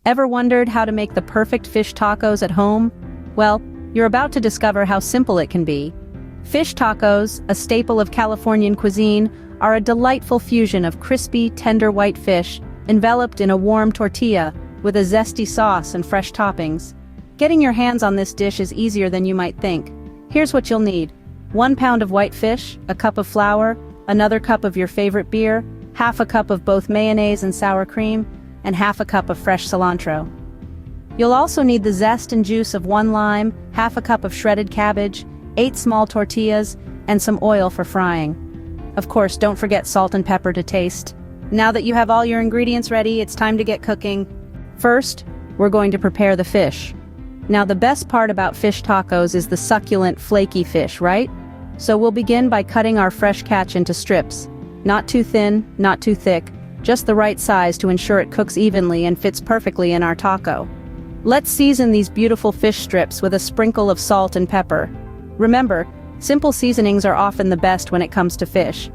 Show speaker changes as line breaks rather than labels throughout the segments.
Ever wondered how to make the perfect fish tacos at home? Well, you're about to discover how simple it can be. Fish tacos, a staple of Californian cuisine, are a delightful fusion of crispy, tender white fish enveloped in a warm tortilla with a zesty sauce and fresh toppings. Getting your hands on this dish is easier than you might think. Here's what you'll need: 1 pound of white fish, a cup of flour, another cup of your favorite beer, half a cup of both mayonnaise and sour cream, and half a cup of fresh cilantro. You'll also need the zest and juice of 1 lime, half a cup of shredded cabbage, 8 small tortillas, and some oil for frying. Of course, don't forget salt and pepper to taste. Now that you have all your ingredients ready, it's time to get cooking. First, we're going to prepare the fish. Now, the best part about fish tacos is the succulent, flaky fish, right? So we'll begin by cutting our fresh catch into strips. Not too thin, not too thick, just the right size to ensure it cooks evenly and fits perfectly in our taco. Let's season these beautiful fish strips with a sprinkle of salt and pepper. Remember, simple seasonings are often the best when it comes to fish.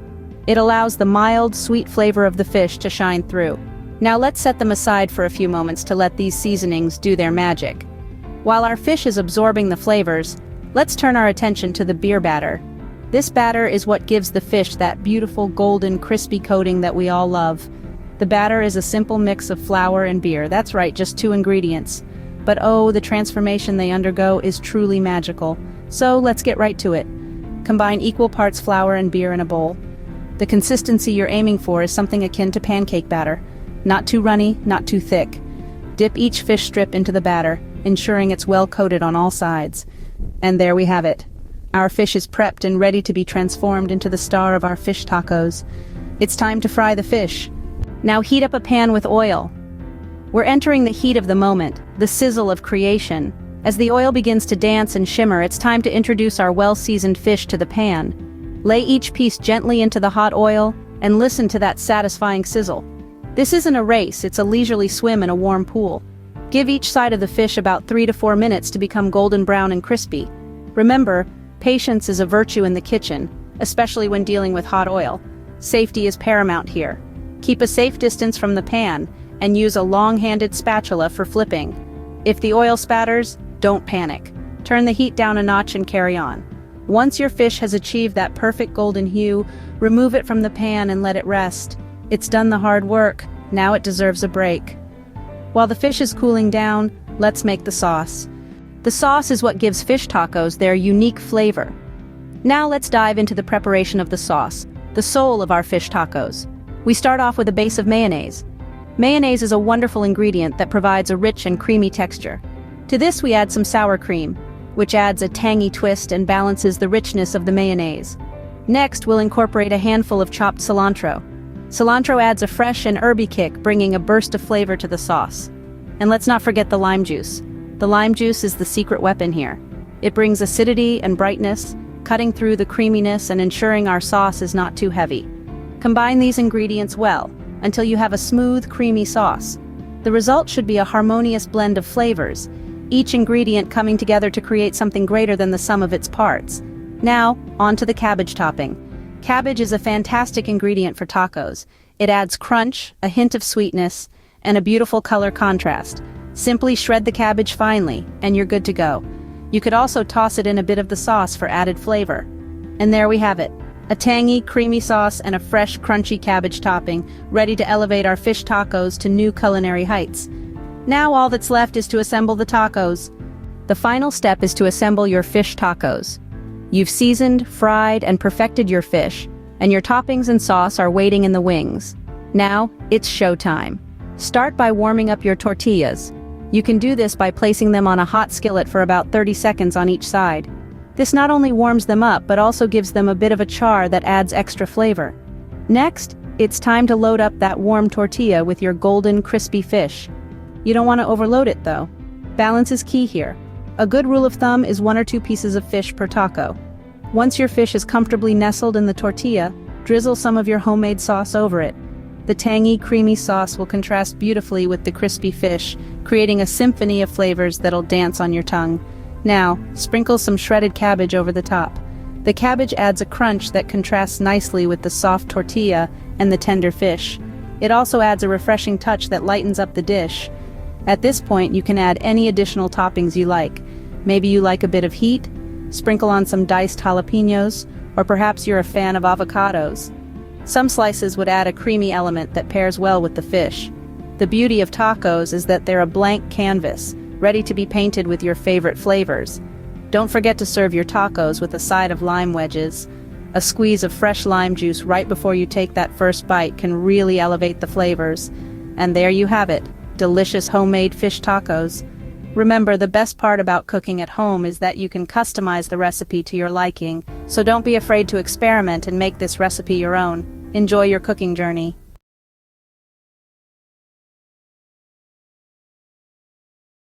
It allows the mild, sweet flavor of the fish to shine through. Now let's set them aside for a few moments to let these seasonings do their magic. While our fish is absorbing the flavors, let's turn our attention to the beer batter. This batter is what gives the fish that beautiful golden crispy coating that we all love. The batter is a simple mix of flour and beer. That's right, just 2 ingredients. But oh, the transformation they undergo is truly magical. So let's get right to it. Combine equal parts flour and beer in a bowl. The consistency you're aiming for is something akin to pancake batter. Not too runny, not too thick. Dip each fish strip into the batter, ensuring it's well coated on all sides. And there we have it. Our fish is prepped and ready to be transformed into the star of our fish tacos. It's time to fry the fish. Now heat up a pan with oil. We're entering the heat of the moment, the sizzle of creation. As the oil begins to dance and shimmer, it's time to introduce our well-seasoned fish to the pan. Lay each piece gently into the hot oil and listen to that satisfying sizzle. This isn't a race, it's a leisurely swim in a warm pool. Give each side of the fish about 3 to 4 minutes to become golden brown and crispy. Remember, patience is a virtue in the kitchen, especially when dealing with hot oil. Safety is paramount here. Keep a safe distance from the pan and use a long-handed spatula for flipping. If the oil spatters, don't panic. Turn the heat down a notch and carry on. Once your fish has achieved that perfect golden hue, remove it from the pan and let it rest. It's done the hard work, now it deserves a break. While the fish is cooling down, let's make the sauce. The sauce is what gives fish tacos their unique flavor. Now let's dive into the preparation of the sauce, the soul of our fish tacos. We start off with a base of mayonnaise. Mayonnaise is a wonderful ingredient that provides a rich and creamy texture. To this we add some sour cream, which adds a tangy twist and balances the richness of the mayonnaise. Next, we'll incorporate a handful of chopped cilantro. Cilantro adds a fresh and herby kick, bringing a burst of flavor to the sauce. And let's not forget the lime juice. The lime juice is the secret weapon here. It brings acidity and brightness, cutting through the creaminess and ensuring our sauce is not too heavy. Combine these ingredients well, until you have a smooth, creamy sauce. The result should be a harmonious blend of flavors, each ingredient coming together to create something greater than the sum of its parts. Now, on to the cabbage topping. Cabbage is a fantastic ingredient for tacos. It adds crunch, a hint of sweetness, and a beautiful color contrast. Simply shred the cabbage finely, and you're good to go. You could also toss it in a bit of the sauce for added flavor. And there we have it. A tangy, creamy sauce and a fresh, crunchy cabbage topping, ready to elevate our fish tacos to new culinary heights. Now all that's left is to assemble the tacos. The final step is to assemble your fish tacos. You've seasoned, fried, and perfected your fish, and your toppings and sauce are waiting in the wings. Now, it's showtime. Start by warming up your tortillas. You can do this by placing them on a hot skillet for about 30 seconds on each side. This not only warms them up, but also gives them a bit of a char that adds extra flavor. Next, it's time to load up that warm tortilla with your golden, crispy fish. You don't want to overload it, though. Balance is key here. A good rule of thumb is 1 or 2 pieces of fish per taco. Once your fish is comfortably nestled in the tortilla, drizzle some of your homemade sauce over it. The tangy, creamy sauce will contrast beautifully with the crispy fish, creating a symphony of flavors that'll dance on your tongue. Now, sprinkle some shredded cabbage over the top. The cabbage adds a crunch that contrasts nicely with the soft tortilla and the tender fish. It also adds a refreshing touch that lightens up the dish. At this point, you can add any additional toppings you like. Maybe you like a bit of heat, sprinkle on some diced jalapenos, or perhaps you're a fan of avocados. Some slices would add a creamy element that pairs well with the fish. The beauty of tacos is that they're a blank canvas, ready to be painted with your favorite flavors. Don't forget to serve your tacos with a side of lime wedges. A squeeze of fresh lime juice right before you take that first bite can really elevate the flavors. And there you have it, delicious homemade fish tacos. Remember, the best part about cooking at home is that you can customize the recipe to your liking, so don't be afraid to experiment and make this recipe your own. Enjoy your cooking journey.